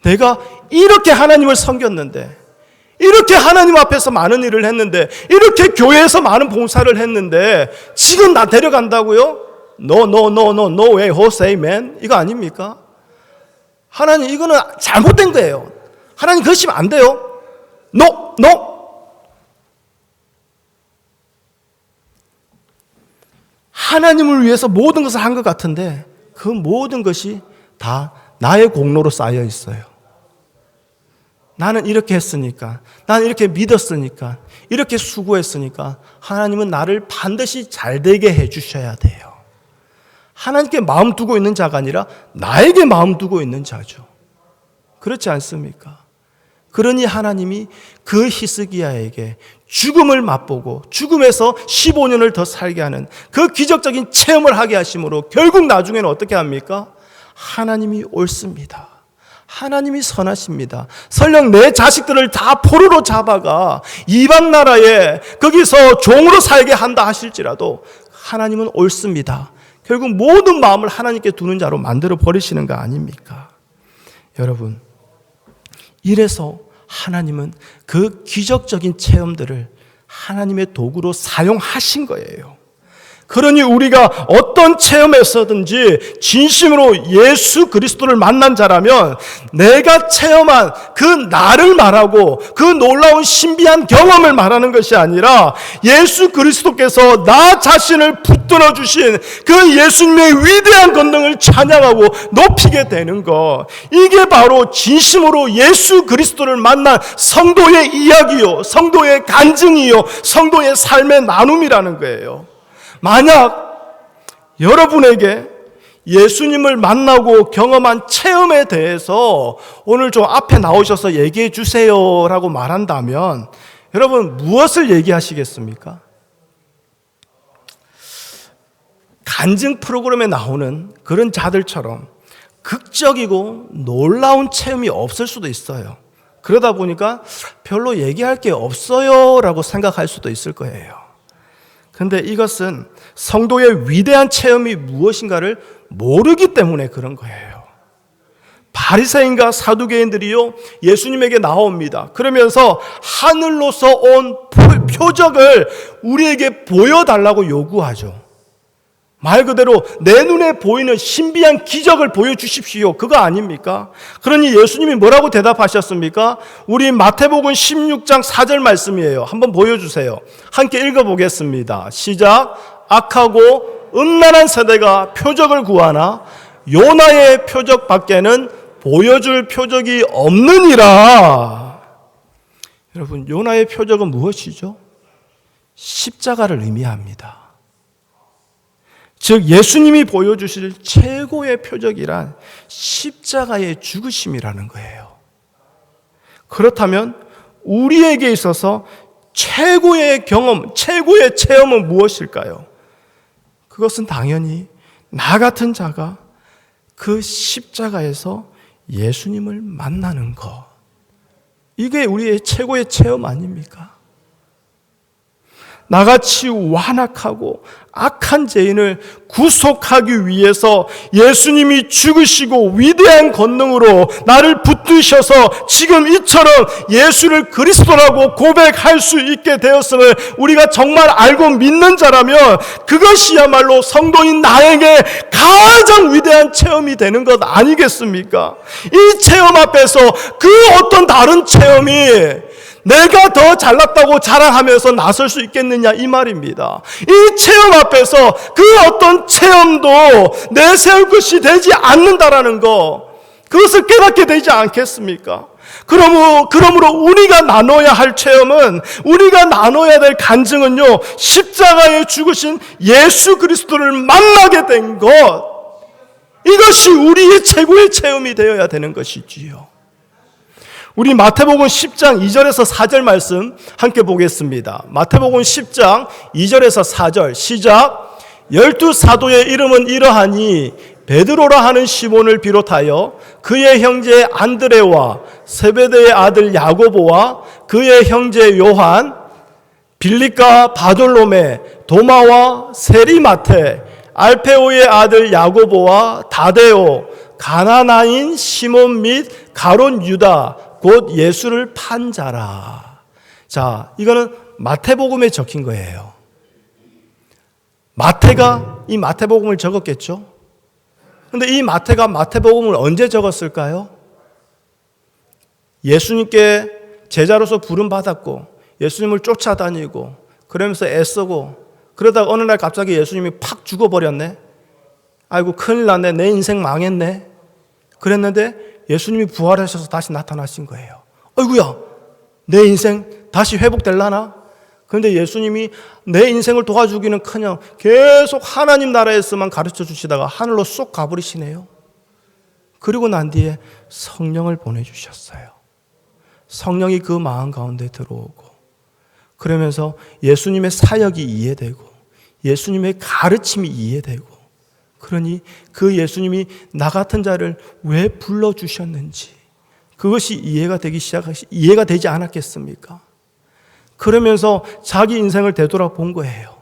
내가 이렇게 하나님을 섬겼는데, 이렇게 하나님 앞에서 많은 일을 했는데, 이렇게 교회에서 많은 봉사를 했는데 지금 나 데려간다고요? No way, Jose man. 이거 아닙니까? 하나님, 이거는 잘못된 거예요. 하나님 그러시면 안 돼요. No. 하나님을 위해서 모든 것을 한 것 같은데 그 모든 것이 다 나의 공로로 쌓여 있어요. 나는 이렇게 했으니까, 나는 이렇게 믿었으니까, 이렇게 수고했으니까 하나님은 나를 반드시 잘되게 해주셔야 돼요. 하나님께 마음 두고 있는 자가 아니라 나에게 마음 두고 있는 자죠. 그렇지 않습니까? 그러니 하나님이 그 히스기야에게 죽음을 맛보고 죽음에서 15년을 더 살게 하는 그 기적적인 체험을 하게 하심으로 결국 나중에는 어떻게 합니까? 하나님이 옳습니다. 하나님이 선하십니다. 설령 내 자식들을 다 포로로 잡아가 이방 나라에 거기서 종으로 살게 한다 하실지라도 하나님은 옳습니다. 결국 모든 마음을 하나님께 두는 자로 만들어 버리시는 거 아닙니까? 여러분, 이래서 하나님은 그 기적적인 체험들을 하나님의 도구로 사용하신 거예요. 그러니 우리가 어떤 체험에서든지 진심으로 예수 그리스도를 만난 자라면 내가 체험한 그 나를 말하고 그 놀라운 신비한 경험을 말하는 것이 아니라 예수 그리스도께서 나 자신을 붙들어 주신 그 예수님의 위대한 권능을 찬양하고 높이게 되는 것, 이게 바로 진심으로 예수 그리스도를 만난 성도의 이야기요, 성도의 간증이요, 성도의 삶의 나눔이라는 거예요. 만약 여러분에게 예수님을 만나고 경험한 체험에 대해서 오늘 좀 앞에 나오셔서 얘기해 주세요라고 말한다면 여러분 무엇을 얘기하시겠습니까? 간증 프로그램에 나오는 그런 자들처럼 극적이고 놀라운 체험이 없을 수도 있어요. 그러다 보니까 별로 얘기할 게 없어요라고 생각할 수도 있을 거예요. 그런데 이것은 성도의 위대한 체험이 무엇인가를 모르기 때문에 그런 거예요. 바리새인과 사두개인들이요, 예수님에게 나옵니다. 그러면서 하늘로서 온 표적을 우리에게 보여달라고 요구하죠. 말 그대로 내 눈에 보이는 신비한 기적을 보여주십시오. 그거 아닙니까? 그러니 예수님이 뭐라고 대답하셨습니까? 우리 마태복음 16장 4절 말씀이에요. 한번 보여주세요. 함께 읽어보겠습니다. 시작. 악하고 음란한 세대가 표적을 구하나 요나의 표적 밖에는 보여줄 표적이 없느니라. 여러분, 요나의 표적은 무엇이죠? 십자가를 의미합니다. 즉 예수님이 보여주실 최고의 표적이란 십자가의 죽으심이라는 거예요. 그렇다면 우리에게 있어서 최고의 경험, 최고의 체험은 무엇일까요? 그것은 당연히 나 같은 자가 그 십자가에서 예수님을 만나는 것. 이게 우리의 최고의 체험 아닙니까? 나같이 완악하고 악한 죄인을 구속하기 위해서 예수님이 죽으시고 위대한 권능으로 나를 붙드셔서 지금 이처럼 예수를 그리스도라고 고백할 수 있게 되었음을 우리가 정말 알고 믿는 자라면 그것이야말로 성도인 나에게 가장 위대한 체험이 되는 것 아니겠습니까? 이 체험 앞에서 그 어떤 다른 체험이 내가 더 잘났다고 자랑하면서 나설 수 있겠느냐 이 말입니다. 이 체험 앞에서 그 어떤 체험도 내세울 것이 되지 않는다라는 거, 그것을 깨닫게 되지 않겠습니까? 그러므로 우리가 나눠야 할 체험은, 우리가 나눠야 될 간증은요, 십자가에 죽으신 예수 그리스도를 만나게 된 것, 이것이 우리의 최고의 체험이 되어야 되는 것이지요. 우리 마태복음 10장 2절에서 4절 말씀 함께 보겠습니다. 마태복음 10장 2절에서 4절 시작. 12사도의 이름은 이러하니 베드로라 하는 시몬을 비롯하여 그의 형제 안드레와 세베대의 아들 야고보와 그의 형제 요한, 빌립과 바돌로메, 도마와 세리마테, 알페오의 아들 야고보와 다데오, 가나나인 시몬 및 가룟 유다 곧 예수를 판 자라. 자, 이거는 마태복음에 적힌 거예요. 마태가 이 마태복음을 적었겠죠? 근데 이 마태가 마태복음을 언제 적었을까요? 예수님께 제자로서 부름받았고 예수님을 쫓아다니고 그러면서 애쓰고 그러다가 어느 날 갑자기 예수님이 팍 죽어버렸네. 아이고 큰일 났네. 내 인생 망했네. 그랬는데 예수님이 부활하셔서 다시 나타나신 거예요. 어이구야, 내 인생 다시 회복될라나? 그런데 예수님이 내 인생을 도와주기는커녕 계속 하나님 나라에서만 가르쳐 주시다가 하늘로 쏙 가버리시네요. 그리고 난 뒤에 성령을 보내주셨어요. 성령이 그 마음 가운데 들어오고 그러면서 예수님의 사역이 이해되고 예수님의 가르침이 이해되고 그러니 그 예수님이 나 같은 자를 왜 불러주셨는지 그것이 이해가 되지 않았겠습니까? 그러면서 자기 인생을 되돌아본 거예요.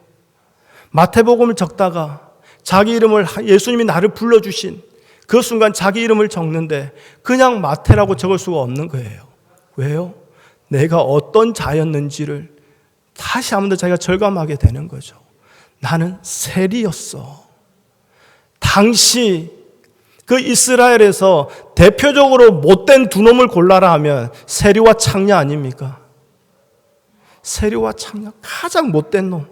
마태복음을 적다가 자기 이름을 예수님이 나를 불러주신 그 순간 자기 이름을 적는데 그냥 마태라고 적을 수가 없는 거예요. 왜요? 내가 어떤 자였는지를 다시 한번 더 자기가 절감하게 되는 거죠. 나는 세리였어. 당시 그 이스라엘에서 대표적으로 못된 두 놈을 골라라 하면 세리와 창녀 아닙니까? 세리와 창녀, 가장 못된 놈.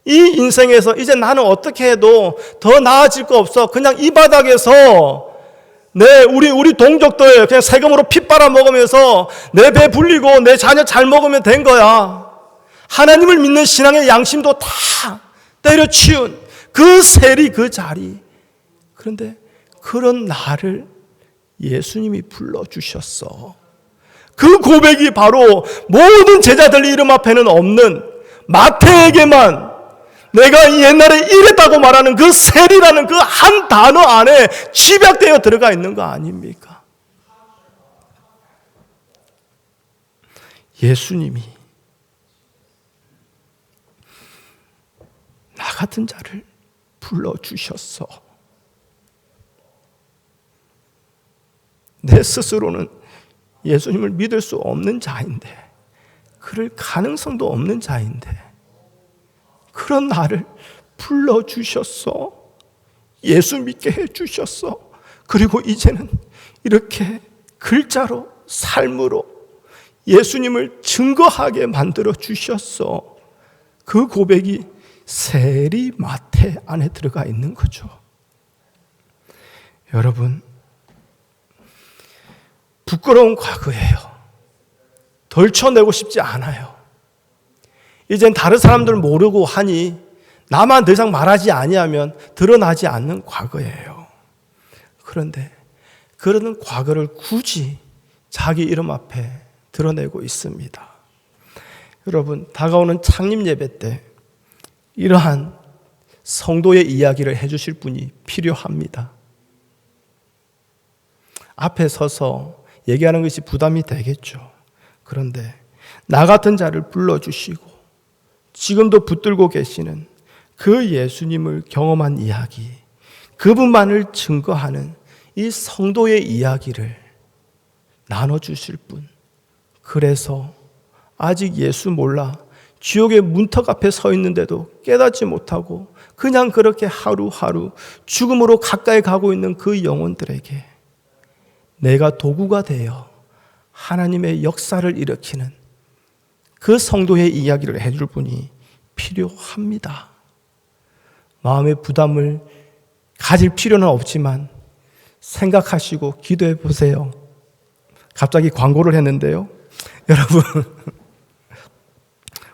이 인생에서 이제 나는 어떻게 해도 더 나아질 거 없어. 그냥 이 바닥에서 우리 동족들 그냥 세금으로 피 빨아먹으면서 내 배 불리고 내 자녀 잘 먹으면 된 거야. 하나님을 믿는 신앙의 양심도 다 때려치운 그 세리 그 자리. 그런데 그런 나를 예수님이 불러주셨어. 그 고백이 바로 모든 제자들 이름 앞에는 없는 마태에게만 내가 옛날에 이랬다고 말하는 그 세리라는 그 한 단어 안에 집약되어 들어가 있는 거 아닙니까? 예수님이 나 같은 자를 불러주셨어. 내 스스로는 예수님을 믿을 수 없는 자인데, 그럴 가능성도 없는 자인데, 그런 나를 불러주셨어. 예수 믿게 해주셨어. 그리고 이제는 이렇게 글자로, 삶으로 예수님을 증거하게 만들어 주셨어. 그 고백이 세리 마태 안에 들어가 있는 거죠. 여러분, 부끄러운 과거예요. 덜쳐내고 싶지 않아요. 이젠 다른 사람들 모르고 하니 나만 더 이상 말하지 아니하면 드러나지 않는 과거예요. 그런데 그러는 과거를 굳이 자기 이름 앞에 드러내고 있습니다. 여러분, 다가오는 창립 예배 때 이러한 성도의 이야기를 해주실 분이 필요합니다. 앞에 서서 얘기하는 것이 부담이 되겠죠. 그런데 나 같은 자를 불러주시고 지금도 붙들고 계시는 그 예수님을 경험한 이야기, 그분만을 증거하는 이 성도의 이야기를 나눠주실 분. 그래서 아직 예수 몰라 지옥의 문턱 앞에 서 있는데도 깨닫지 못하고 그냥 그렇게 하루하루 죽음으로 가까이 가고 있는 그 영혼들에게 내가 도구가 되어 하나님의 역사를 일으키는 그 성도의 이야기를 해줄 분이 필요합니다. 마음의 부담을 가질 필요는 없지만 생각하시고 기도해 보세요. 갑자기 광고를 했는데요. 여러분,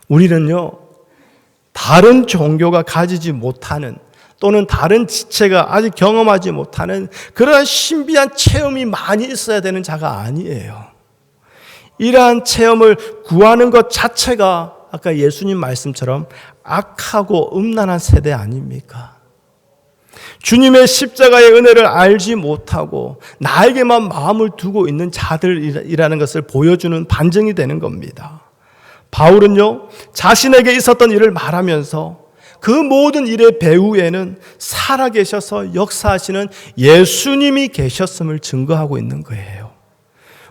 우리는요, 다른 종교가 가지지 못하는 또는 다른 지체가 아직 경험하지 못하는 그러한 신비한 체험이 많이 있어야 되는 자가 아니에요. 이러한 체험을 구하는 것 자체가 아까 예수님 말씀처럼 악하고 음란한 세대 아닙니까? 주님의 십자가의 은혜를 알지 못하고 나에게만 마음을 두고 있는 자들이라는 것을 보여주는 반증이 되는 겁니다. 바울은요, 자신에게 있었던 일을 말하면서 그 모든 일의 배후에는 살아계셔서 역사하시는 예수님이 계셨음을 증거하고 있는 거예요.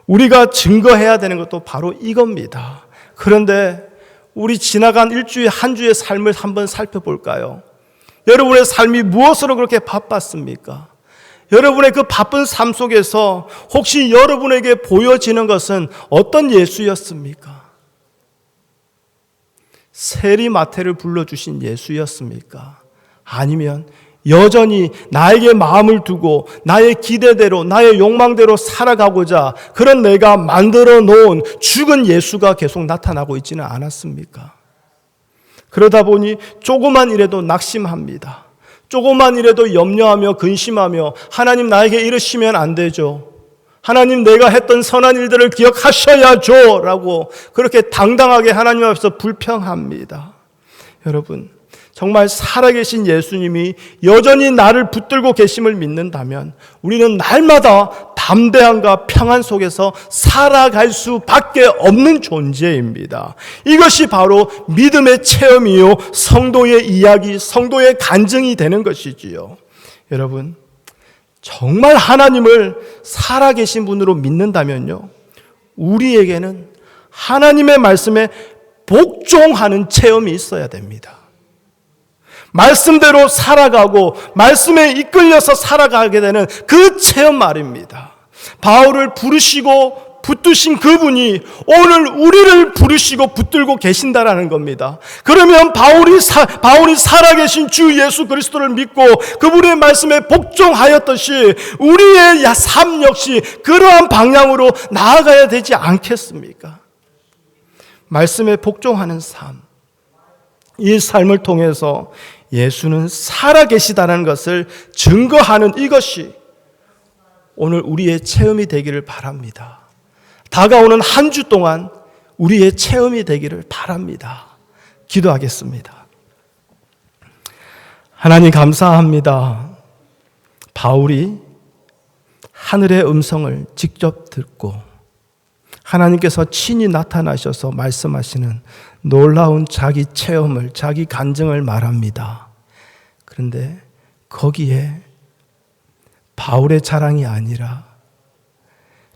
우리가 증거해야 되는 것도 바로 이겁니다. 그런데 우리 지나간 일주일, 한 주의 삶을 한번 살펴볼까요? 여러분의 삶이 무엇으로 그렇게 바빴습니까? 여러분의 그 바쁜 삶 속에서 혹시 여러분에게 보여지는 것은 어떤 예수였습니까? 세리마태를 불러주신 예수였습니까? 아니면 여전히 나에게 마음을 두고 나의 기대대로 나의 욕망대로 살아가고자 그런 내가 만들어 놓은 죽은 예수가 계속 나타나고 있지는 않았습니까? 그러다 보니 조그만 일에도 낙심합니다. 조그만 일에도 염려하며 근심하며 하나님 나에게 이러시면 안 되죠. 하나님 내가 했던 선한 일들을 기억하셔야죠 라고 그렇게 당당하게 하나님 앞에서 불평합니다. 여러분, 정말 살아계신 예수님이 여전히 나를 붙들고 계심을 믿는다면 우리는 날마다 담대함과 평안 속에서 살아갈 수밖에 없는 존재입니다. 이것이 바로 믿음의 체험이요, 성도의 이야기, 성도의 간증이 되는 것이지요. 여러분, 정말 하나님을 살아계신 분으로 믿는다면요, 우리에게는 하나님의 말씀에 복종하는 체험이 있어야 됩니다. 말씀대로 살아가고 말씀에 이끌려서 살아가게 되는 그 체험 말입니다. 바울을 부르시고 붙드신 그분이 오늘 우리를 부르시고 붙들고 계신다라는 겁니다. 그러면 바울이 살아계신 주 예수 그리스도를 믿고 그분의 말씀에 복종하였듯이 우리의 삶 역시 그러한 방향으로 나아가야 되지 않겠습니까? 말씀에 복종하는 삶, 이 삶을 통해서 예수는 살아계시다는 것을 증거하는 이것이 오늘 우리의 체험이 되기를 바랍니다. 다가오는 한 주 동안 우리의 체험이 되기를 바랍니다. 기도하겠습니다. 하나님 감사합니다. 바울이 하늘의 음성을 직접 듣고 하나님께서 친히 나타나셔서 말씀하시는 놀라운 자기 체험을, 자기 간증을 말합니다. 그런데 거기에 바울의 자랑이 아니라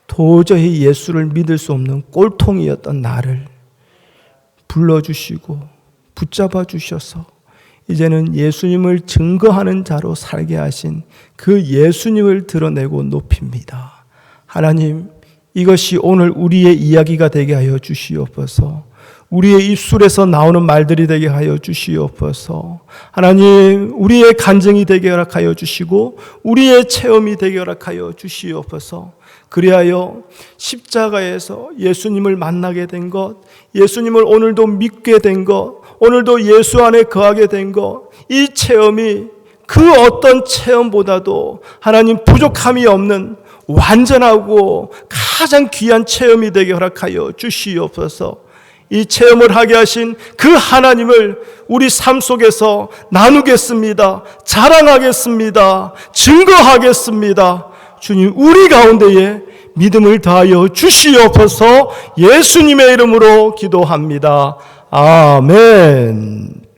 도저히 예수를 믿을 수 없는 꼴통이었던 나를 불러주시고 붙잡아 주셔서 이제는 예수님을 증거하는 자로 살게 하신 그 예수님을 드러내고 높입니다. 하나님, 이것이 오늘 우리의 이야기가 되게 하여 주시옵소서. 우리의 입술에서 나오는 말들이 되게 하여 주시옵소서. 하나님, 우리의 간증이 되게 허락하여 주시고 우리의 체험이 되게 허락하여 주시옵소서. 그리하여 십자가에서 예수님을 만나게 된 것, 예수님을 오늘도 믿게 된 것, 오늘도 예수 안에 거하게 된 것, 이 체험이 그 어떤 체험보다도 하나님 부족함이 없는 완전하고 가장 귀한 체험이 되게 허락하여 주시옵소서. 이 체험을 하게 하신 그 하나님을 우리 삶 속에서 나누겠습니다. 자랑하겠습니다. 증거하겠습니다. 주님 우리 가운데에 믿음을 다하여 주시옵소서. 예수님의 이름으로 기도합니다. 아멘.